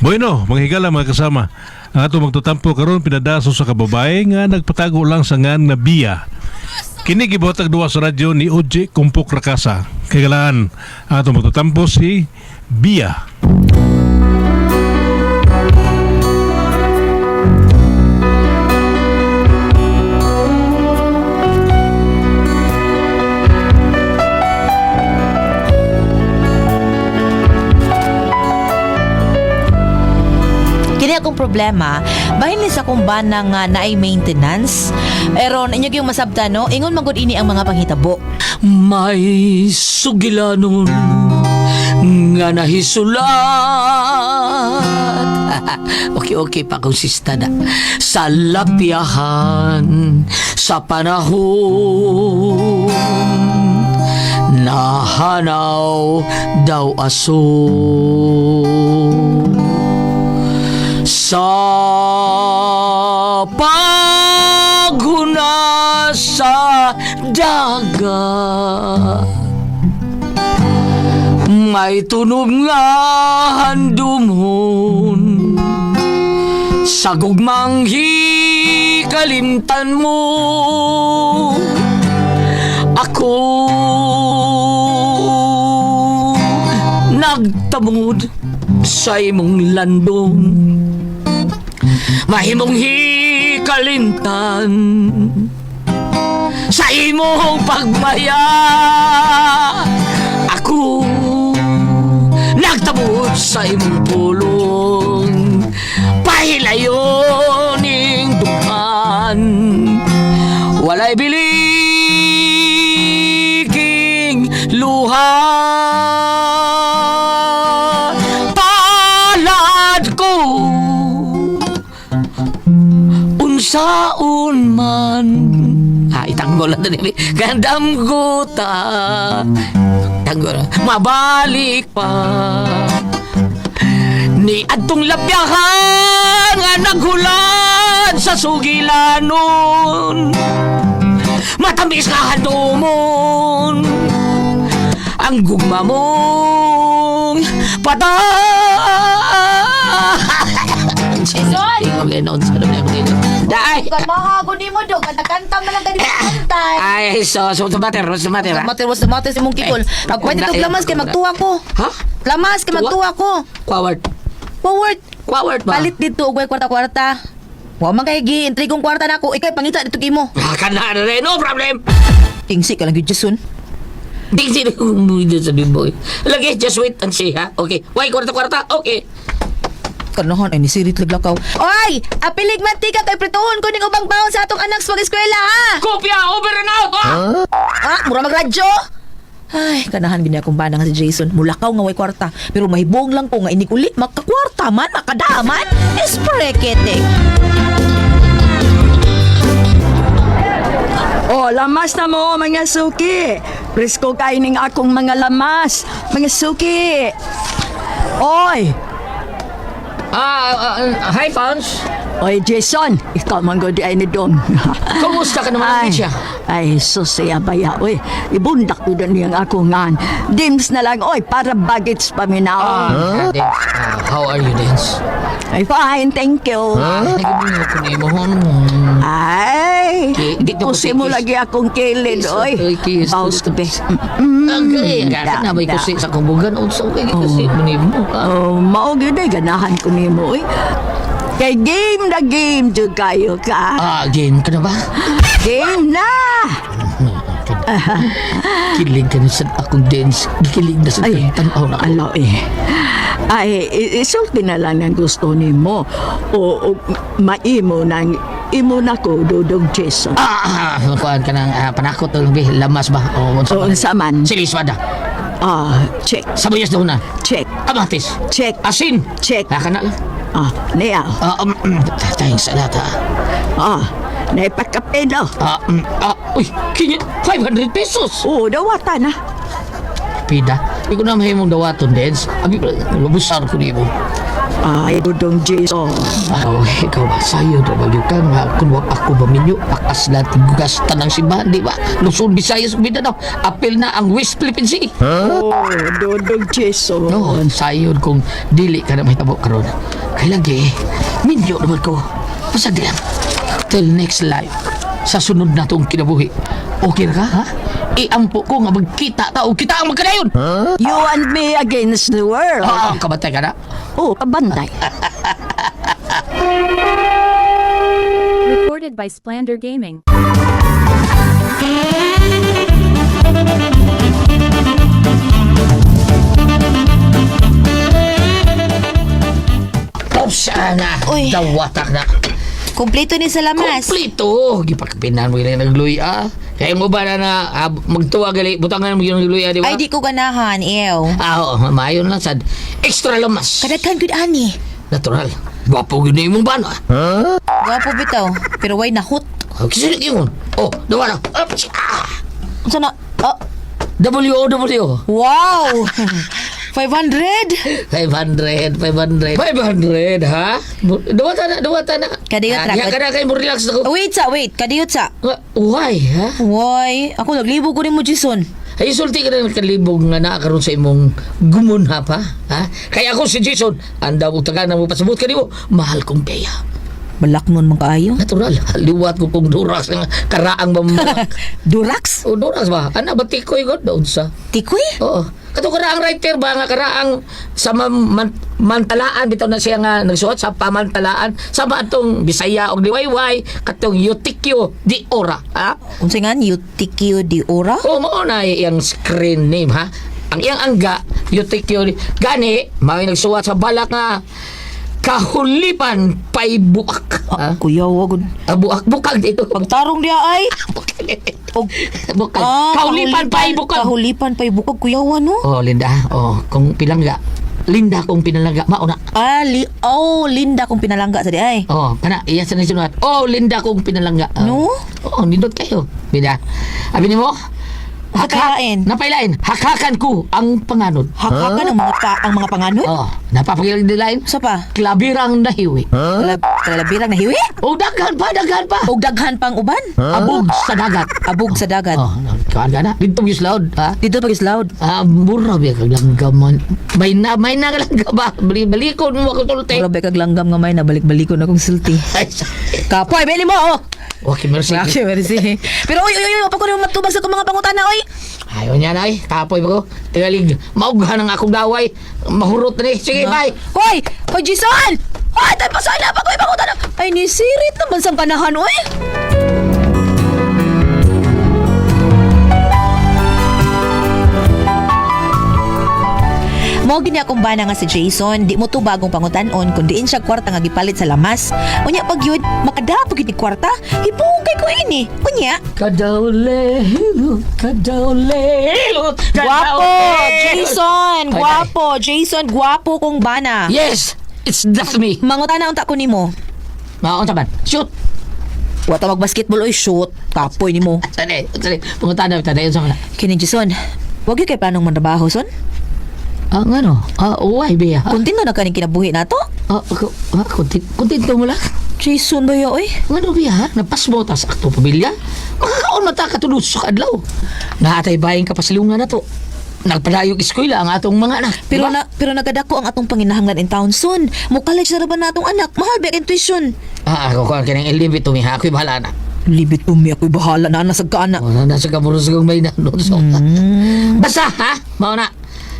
Bueno, mga higala mga kasama. Ang ato magtutampo karon pinadaso sa kababae nga nagpatago lang sa ngan nga biya. Kini gibuhatag duwa sa radyo ni Oje Kumpok Rakasa. Kagalaan, ang ato magtutampo si Biya. Kini akong problema, bahin ni sa akong bana nga naay maintenance. Eron, inyo yung masabta, no? Ingon magod ini ang mga panghitabo. May sugilanon nga nahisulat. Okay pa kung sista na. Sa lapiahan sa panahon nahanaw daw aso sa paghuna sa dagat. May tunog nga handumon sa gugmang hikalimtan mo. Ako nagtamod sa imong landong, mahimong hikalimtan sa imong pagmaya. Ako nagtabot sa imong pulong, pahilayon ning duman. Walay biliking luha, palad ko unsaon man. Itanggol na din. Gandam ko ta. Tanggol. Mabalik pa. Ni adtong labyahan nga naghulat sa sugilanon. Matamis ka handumon. Ang gugma mong Jason! Dai! Kamahago ni mo, dog. Kanta man lang ganito kantay. Ay, so mater. Matir si mong kikol. Pagkwait ito lamas kay magtuwa ko. Ha? Lamas kay magtuwa ko. Quaward Forward. ba? Palit dito, ugay kwarta-kwarta. Wa man kay gi-intrigong kwarta nako. Ikay pangita dito kimo. Kana na rin, no problem. Tingsi ka lang gyud Jason. Di sila umuwi sa boy. Lagi, just wait and see, ha? Okay. Why, kwarta-kwarta? Okay. Kanahan ay nisirit laglakaw. Oy! Apilig mantika kay prituhon ko ning ubang baon sa atong anak sa pag-eskwela, ha? Kopya, over and out, ha? Mura magradyo. Ay, kanahan gini akong bana nga si Jason. Mulakaw nga way kwarta. Pero mahibong lang ko nga inikuli. Makakwarta man, makadaman. Esprekete. Oh, lamas na mo, mga suki. Presko kaining akong mga lamas. Mga suki. Oy! Hi, Fons. Oy, Jason. Ikaw man go di ay ni Dom. Kamusta ka naman, Alicia? Ay, susaya baya. Oy, ibundak ko doon yung ako ngan. Dims na lang, oy, para bagets paminaw. How are you, Dance? Ay, fine, thank you. Nagibunyo ko na imo. Ay, Di ko pusi mo kiss. lagi akong kilid, oy. Kiss. Baus to be. Okay, gasa na may kusi sa kumbugan. Unsa ko kasi mo ni mo. Oh, mao gyud ay ganahan ko nimo oy. Kay game na game jud kayo ka. Game ka na ba? Game na. Kilig ka na sa akong dance. Kilig na sa Ay, tanaw na ako. alo eh. Ay, isulti na lang ang gusto nimo. O maimo nang imo na ko dudog Jason. Kuhaan ka ng panakot o lamas ba? O O saman. Silis ba da? Check. Sabuyas daw na. Check. Amatis. Check. Asin. Check. Naka na lang. Niya. Thanks a lot, Naipakape daw. Uy, kanya, 500 pesos. Oo, dawata na. Pida, hindi ko na mahimong dawaton, Dens. Abi, lubusar ko niyo. Ay, dudong Jason. Ikaw ba, sayo na ba yung ka nga kung wag ako ba minyo, pakas natin gasta ng simbahan, di ba? Luzon, Visayas, Mindanao, apel na ang West Philippine Sea. Dudong Jason. No, sayo kung dili ka na may tabo karon. Kay lagi, minyo naman ko. Pasag lang. Till next life, sa sunod na itong kinabuhi. Okay na ka, ha? Iampo ko nga magkita tao, kita ang magkadayon! You and me against the world. Kabatay ka na? Oh, kabantay. Recorded by Splander Gaming. Sana, Uy. dawatak na. Kompleto ni sa lamas. Komplito! Gipagpinan mo yung nagluya. Kaya mo ba na magtuwa gali, butangan mo yung nagluya, di ba? Ay, di ko ganahan, ew. Oo, mayon lang sad. Extra lamas. Kadaghan good ani. Natural. Gwapo yun na yung mong bano, ha? Gwapo bitaw, pero why nahot? Kisinig yun. Oh, dawa na. Unsa na? Oh, W-O-W. wow! 500? 500, ha? Dawa ta na. Kadiyot ra. Diya ka na kayo mo relax na ko. Wait kadiyot sa. Why, ha? Why? Ako naglibo ko rin mo, Jason. Ay, sulti ka na kalibog nga nakakaroon sa imong gumunha pa, ha? Kaya ako si Jason, anda mo taga na mo pasabot ka mo, mahal kong peya. Balaknon man kaayo. Natural, liwat ko kong duras ng karaang mamalak. Durax? O, duras ba? Ana ba tikoy ko doon sa? Tikoy? Oo. Kato karaang writer ba nga karaang sa mantalaan bitaw na siya nga nagsuot sa pamantalaan sa atong Bisaya og Liwayway katong Yutikyo di Ora, ha? Unsa nga Yutikyo di Ora? O mao na iyang screen name, ha? Ang iyang angga Yutikyo gani may nagsuot sa balak nga kahulipan pay buak. Ha? Kuya, wag. Buak dito. Pagtarong diya ay. Og, Bukag. Kahulipan pay bukag. Kahulipan pay bukag, kuya, no? Oh, Linda. Oh, kung pilangga. Linda kung pinalangga. Mauna. Linda kung pinalangga sa di ay. Oh, kana iya sa nasunod. Oh, Linda kung pinalangga. No? Oh, nindot kayo. Linda. Abi nimo? Hakain. Napailain. Hakakan ko ang panganod. Hakakan ang mga panganod? Oh, napapagilang dilain. Sa pa? Klabirang nahiwi. Kalabirang na hiwi? Oh, daghan pa. Og daghan pang uban? Abog sa dagat. Abog sa dagat. Oh, kaan ka na. Dito yung loud, ha? Dito pag loud. Mura ba kag langgaman. May na langga ba? Balikon mo ako tulte. Grabe kag langgam nga may nabalik-balikon akong sulti. Ay, Kapoy, beli mo, oh! okay, merci. Okay, merci. Pero oy, pa ko rin matubag sa kong mga pangutana, oy! Ayaw niya na kapoy ba ko? Tingalig, maughan ang akong daway. Mahurot na ni. Sige, bye. Hoy! Hoy, Jason! Hoy, tayo pasala pa ko yung pangutana! Ay, nisirit naman sa kanahan, oy! Mo gini akong bana nga si Jason, di mo to bagong pangutanon kun diin siya kwarta nga gipalit sa lamas. Unya pag yun, makadapo gid ni kwarta, hipungkay ko ini. Unya, Kadaulelo. guwapo, Jason, guwapo, Jason, guwapo kong bana. Yes, that's me. Mangutana unta ko nimo. Maon taban. Shoot. Wata mag-basketball oy shoot, kapoy nimo. Sali. Pungutan na yun sa mga. Kini Jason, wag gyud kay planong mantrabaho son. Nga no. Uway, Bea. Kuntin na kaning kinabuhi nato. Kuntin mo lang. Jason ba yo oy? Nga no, Bea. Napasbotas akto pamilya. Makakaon mata katulog sa kadlaw. Naatay bayang kapasilungan na to. Nagpadayog eskwela ang atong mga anak. Pero Diba? pero nagadako ang atong panginahanglan in town soon. Mo college na raban na atong anak. Mahal ba ang tuition? Ako ko kinang ilibit to mi. Ako'y bahala na. Libit umi ako'y bahala na nasag ka na. Nasa kamuros kong may nanon. So, basta, ha? Mauna.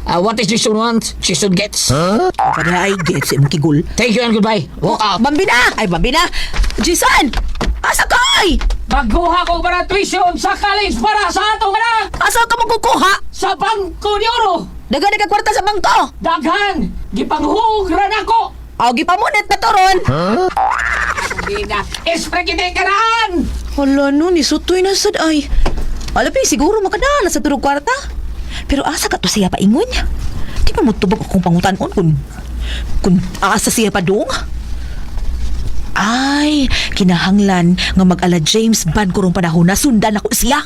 What is Jason wants, Jason gets. Kada ay gets imong kigul. Thank you and goodbye. Walk out. Bambina! Ay bambina! Jason! Asa ka ay? Magkuha ko para tuition sa college para sa atong anak. Asa ka magkukuha? Sa Bangko de Oro. Dagan ka kwarta sa bangko. Daghan. Gipanghuhugran ako. Aw gipamunit na toron. Bina. Esprekitekaran. Hala no, ni sutoy na sad ay. Alapi siguro makadala sa turog kwarta. Pero asa ka to siya paingon? Di pa mo tubog akong pangutanon kung asa siya pa dong? Ay, kinahanglan nga mag-ala James Bond kurong panahon na sundan ako siya.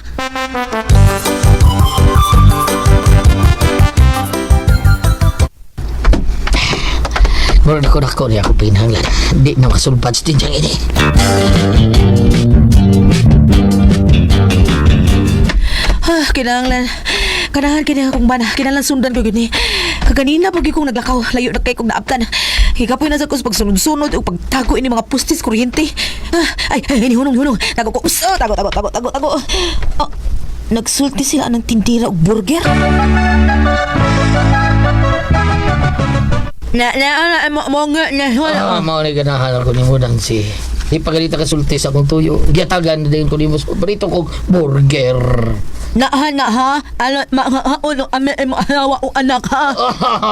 Mula na ko niya ako pinanglan. Di na makasulpad sa tinjang ini. Kinahanglan kini akong bana. Kinahanglan sundan ko gini. Kaganina pag kong naglakaw, layo na kay kong naabtan. Hikapoy na sa kus pagsunod-sunod o pagtago ini mga pustis kuryente. Ay, ni hunong. Tago ko. Tago. Oh, nagsulti sila ng tindira og burger. Mao ni ganahan ako nimo nang si di pagalita ka sulti sa akong tuyo. Giyatagan din ko nimo paborito kog burger. Na ha? Ano, mo asawa o anak ha?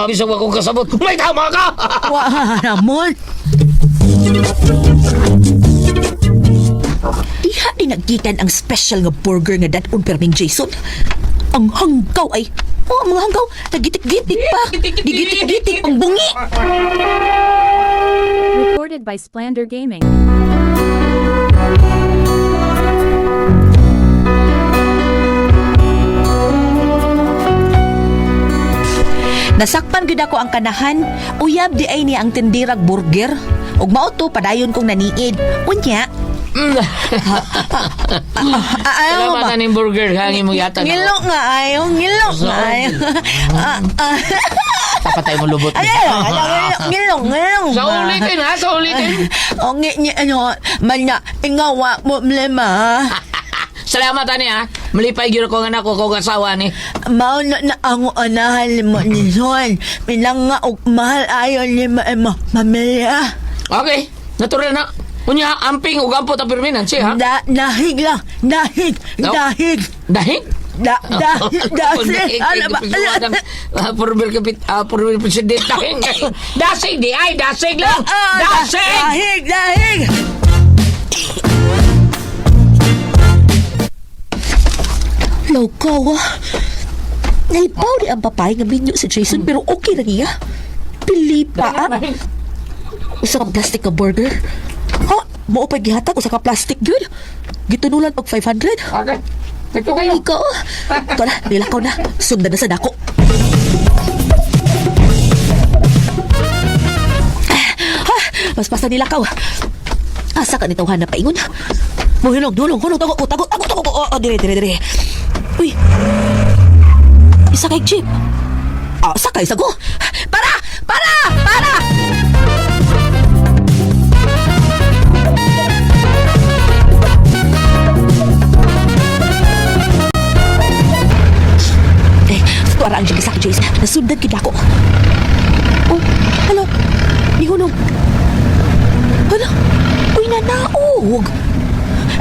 Bisa wa kong kasabot. May tama ka. Wah, naman. Diha din naggikan ang special nga burger nga dadon perming Jason. Ang hanggaw ay, mga hanggaw, nagitik-gitik pa. Gigitik-gitik pang bungi. Recorded by Splander Gaming. Nasakpan gid ako ang kanahan, uyab di ay niya ang tindirag burger. Ug mao to padayon kong naniid. Unya. Salamat na ning burger hangin mo yata. Ngilok nga ayo. Papatay mo lubot. Ngilok. Sa ulitin. O manya, ingawa mo problema. Salamat ani ha. Malipay gyud ko nga nako kog asawa ni. Mao na ang anahan mo ni Son. Pinanga og mahal ayon ni mamilya. Okay, natural na. Unya amping ug ampo ta perminan siya ha. Dahig lang. Dahig. Dahig? Dahig. Purbil president dahing. Dasig di ay dasig lang. Dasig. Dahig. Lokaw naibaw di ang papay nga minyo si Jason pero okay lang iya. Pili pa. Usa ka plastic ka burger. Ha? Mo pa gihatag usa ka plastic gyud. Gitunulan og 500. Okay. Ito kayo. Ikaw. Tara, nilakaw na. Sundan na sa dako. Pas-pasa nilakaw. Asa ka nitawhan na paingon? Mohilong, tago. Dire. Uy. Isa kay jeep. Sakay sa go. Para! Tuwara ang jeep sa Jason. Nasundan kita ko. Oh, hello. Nihunong. Hala. Uy, nanaog.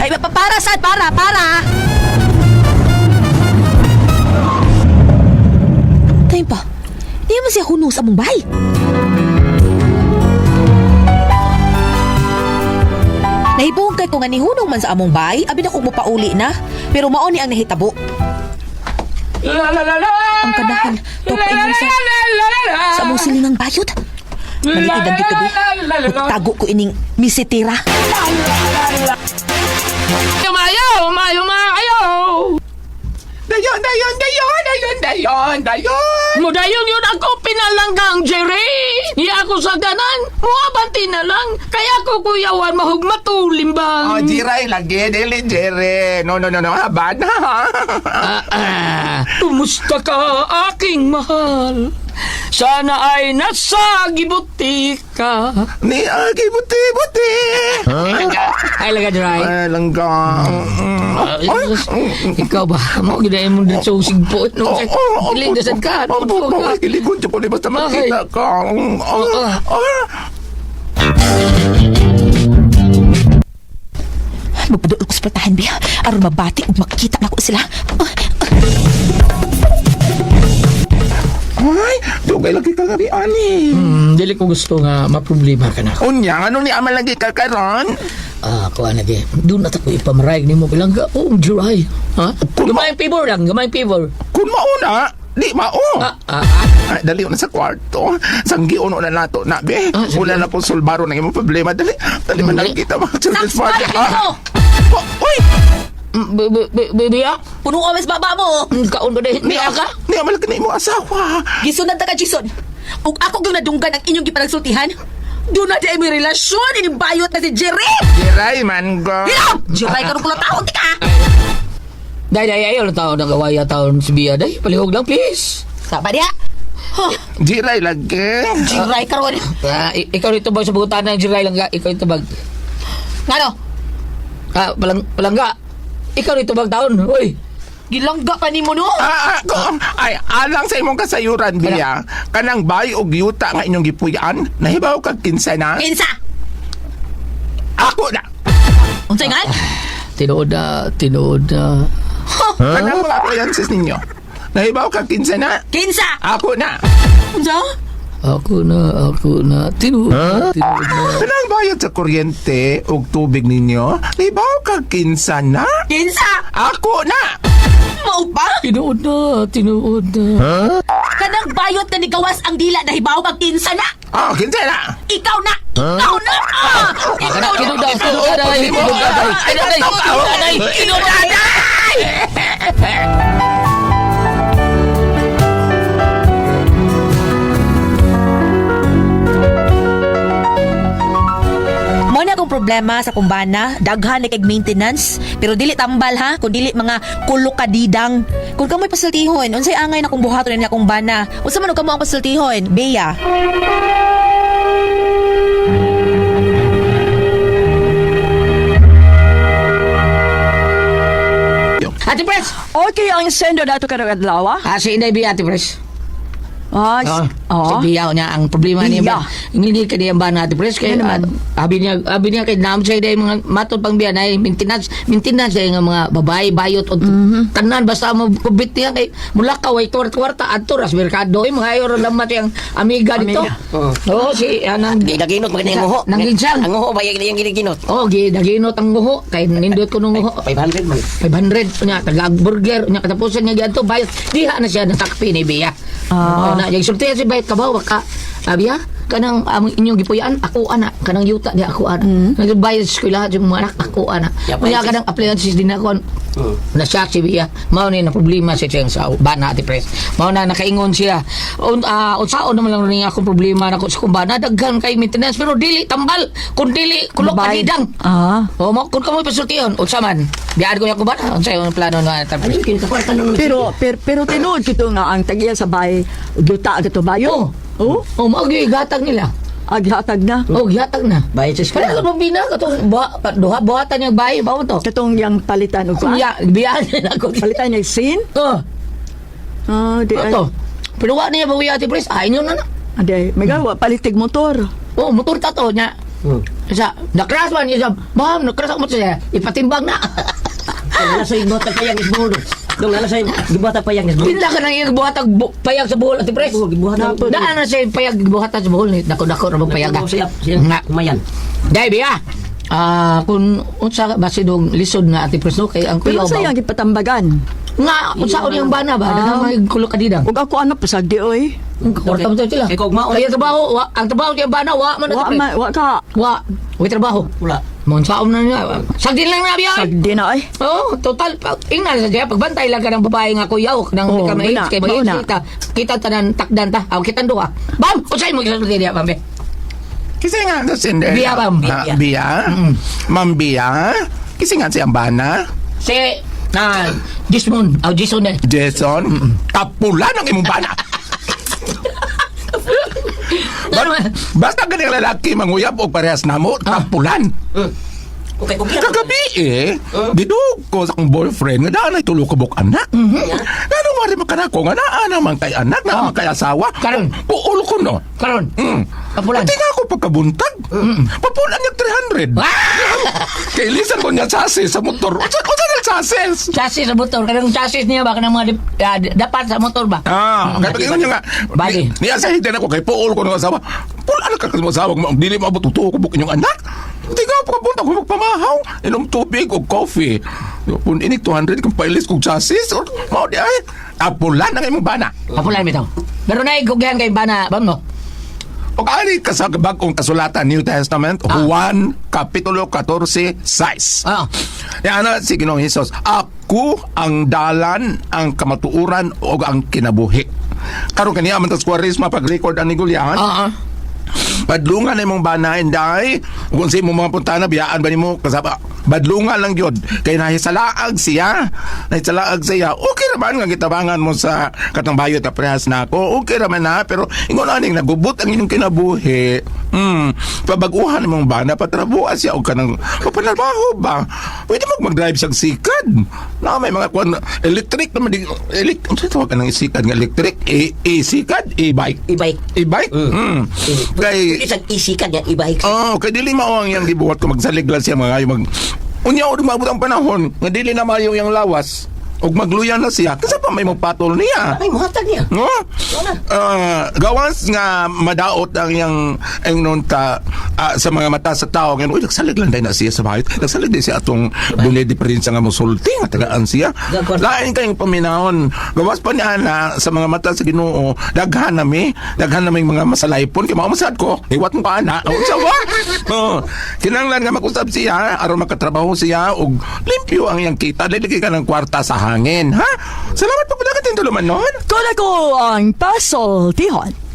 Ay, para, Sad. Para. Tayo pa. Di mo siya hunong sa mong bahay. Nahibungkay ko nga ni hunong man sa among bahay. Abi na kong mupauli na. Pero maoni ang nahitabo. Ang kanahan. Tupain mo sa among silingang bayot. Malitid ang gitabi. Tago ko ining misitira. Umayo! Dayon! Mudayon yun ako pinalanggang, Jerry! Di ako sa ganan, muabanti na lang, kaya ko kuyawan mahugmatulim bang? Oh, Jiray, lagi, dili, Jere. No, haba na. Kumusta ka, aking mahal? Sana ay nasa gibuti ka. Ni agi buti. Ay, laga, Jerry. Ay, langga. Ikaw ba? Mo gidayon mo din sa usig po. Ilig na sad ka. Kiligon siya po, di basta makita ka. Magpadool ko sa platahan, Bia. Aron mabati ug makita na ko sila. Ay, dugay lagi ka gabi, ani. Dili ko gusto nga maproblema ka na. Unya, ano ni amal lagi ka karon? Kuha na di. Doon na ako ipamarayag ni mo bilang ka. Oh, Juray. Ha? Gamayang favor lang. Kung mauna, di mao. Ay, dali na sa kwarto. Sanggi uno na nato na, be. Sige. Wala na po sulbaro na imong problema. Dali man lang kita mga children's party. Uy! Biya? Puno ka mas baba mo. Kaon ba dahil? Biya ka? Di amal ka na imong asawa. Gisunod na ka, Jason. Ug ako gyud nadunggan ang inyong gipanagsultihan. Doon na di ay may relasyon. Inimbayot na si Jerry. Jiray, man go. Hilaw! Jerry, karong kula taon, tika. Day, ayaw na taon ng kawaya taon si Biya. Day, palihog lang, please. Sama dia. Jiray lagi. Jiray karon. Ikaw dito bag sa bugutan ng Jiray Langga. Ikaw dito bag. Ngano? Palangga. Ikaw dito bag taon. Uy. Gilangga ka nimo no? Ay, alang sa imong kasayuran, Bia. Kanang bay og yuta nga inyong gipuyan, nahibaw kag kinsa na? Kinsa? Ako na. Unsay nga? Tinood na. Kanang mga appliances ninyo. Nahibaw kag kinsa na? Kinsa? Ako na. Unsa? Ako na. Tinood na. Kanang bayad sa kuryente ug tubig ninyo, nahibaw kag kinsa na? Kinsa? Ako na. Mao pa? Tinood na. Kanang bayot na ni gawas ang dila nahibaw kag kinsa na? Kinsa na? Ikaw na! Ikaw na! Ikaw na! Mo na akong problema sa kumbana, daghan ni kag maintenance, pero dili tambal ha, kun dili mga kulukadidang. Kung kamoy pasultihon, unsay angay na kung buhaton ni akong bana? Unsa man og kamo ang pasultihon? Beya. Ate Pres! Okay, ang sendo dato ka ng adlaw. Si Inday Bia, Ate Pres. Si Bia niya ang problema Bia. niya. Hindi ka niya ba na Ate Pres? Kaya abi niya kay naam siya day mga matod pang Bia na maintenance day nga mga babae bayot o tanan basta mo kubit niya kay mula ka way kwarta adto ras merkado mga ayo ra lamat yang amiga dito. Oo si anang Daginot maganda yung nguho. Nanginsang. Ang nguho ba yung giniginot? Oh, daginot ang nguho kay nindot ko nung nguho. 500 man. 500 nya taga burger nya katapusan niya giadto bayad diha na siya natakpi ni Bia. Na yung sultihan si bayad kabaw ka Bia kanang inyong gipuyan ako ana kanang yuta di ako ana nagbayad sa eskwela yung mga anak ako ana kaya kanang appliances din ako na siya si Bia mao ni na problema siya sa bana Ate Pres mao na nakaingon siya unsaon naman lang rin akong problema nako sa kumbana daghan kay maintenance pero dili tambal kun dili kulok kadidang mo kun kamoy pasultihan unsa man biad ko ako bana unsa yung plano na Ate Pres Pero tinuod kito nga ang tagiya sa bay, duta gato bayo. mao gatag nila Aghatag na. gihatag na Bayad sa kaya eskwela. ko bina katong duha buhatan yung bahay ba to Katong yang palitan og ya biyan ako palitan yung sin. Di ay. Ato. Pero wa niya bawi Ate Pres. Inyo na na. Aday, may gawa palitig motor. Motor ta to nya. Sa nakras man niya. Ma'am, nakras mo siya. Ipatimbang na. Kung nasa yung bota payang isbuhol. Kung nasa yung bota payang isbuhol. Pinda ka nang buhatag payag sa buhol Ate Pres. Gibuhat na po. Daan na siya payag buhatan sa buhol ni. Dako ra payag. Siya Nga. kumayan. Dai biya. Kung unsa base dong lisod na Ate Pres no kay ang Pero kuyaw sa ba. yang gipatambagan. Nga unsa yung bana ba? Daghang may kulok kadidang. Ug ako ano pasagdi oy. Kwarta mo sila. Kay kog mao. Ay trabaho, ang trabaho niya bana wa man Wa Ate Pres. wa ka. Wa trabaho. Wala. Monsaom na niya. Sagdin lang na biya. Sagdi na ay. Oo, total. Ingnan sa diya. Pagbantay lang ka ng babae nga kuyaw. Nang Oo, kamay. mauna, Kay mauna. kita. Kita tanan takdan ta. Aw kita duha. Bam! Unsay mo gisulti diya, Bambe? Kasi nga, Cinderella. Bia, Ma'am. Bia? Ma'am Bia? Kasi nga siyang bana? Si Jismon. Aw Jison eh. Jason? Tapulan ang imong bana. Basta ganang lalaki manguyab o parehas namo, tapulan. Okay, kung Kagabi didug ko sa akong boyfriend nga daan ay tulo ka buk anak. Ano mo rin makanako nga naa naman kay anak, naa naman kay asawa. Karon. Puol ko no. Karon. Tapulan. Pati nga ako pagkabuntag. Papulan niya 300. Kay lisan ko niya chassis sa motor. Unsa na chassis? Chassis sa motor. Kanang chassis niya ba? Kanang mga dapat sa motor ba? Kaya niya nga. Bali. Niya sa hitin ako kay puol ko ng asawa. Puol anak ka sa asawa. Dili maabot tutuo ko buk inyong anak. Hindi ka pagkapunta ko magpamahaw. Inom tubig o coffee. Kung inig 200 kung pailis kong chassis. Mao di ay. Tapulan ang imong bana. Tapulan bitaw. Pero na igugyan kay bana, bam no? O kaali ka sa bagong kasulatan New Testament, Juan Kapitulo 14, 6. Yan na si Ginoong Hesus, ako ang dalan, ang kamatuuran o ang kinabuhi. Karon kaniya man tas kwarisma pag-record ang nigulyahan. Badlungan na imong banahin dahi. Kung sa imong mga puntana biyaan ba nimo kasaba. Badlungan lang gyud kay nahisalaag siya. Nahisalaag siya. Okay naman nga gitabangan mo sa katang bayot na prehas na ako. Okay naman na pero ingon aning nagubot ang inyong kinabuhi. Pabaguhan imong bana patrabuha siya og kanang papanarbaho ba. Pwede mag-drive siyang sikad. Na may mga kwan electric naman di ano tawag ka ng sikad nga electric sikad e-bike. E-bike. E-bike? Kay Isang isikan yan, e-bike. kay dili mao ang yang gibuhat ko magsalig lang siya mga mag unya og mabot ang panahon nga dili na maayo yang lawas og magluyan na siya kasi pa may magpatol niya. Ay, muhatag niya. No? Gawas nga madaot ang yung nunta sa mga mata sa tao ngayon, uy, nagsalig lang dahil na siya sa bahay. Nagsalig din siya atong dunay diferensya nga musulti nga tagaan siya. Lain kayong paminahon. Gawas pa niya na sa mga mata sa Ginoo, daghan nami mga masalaypon. Kaya mamasad ko, iwat mo pa na. Ang sawa. Kinanglan nga mag-usap siya, aron makatrabaho siya, og limpyo ang iyang kita. Liligay ka ng kwarta sa hangin, ha? Salamat po pala ka tinduluman nun. Kung ako ang pasultihon.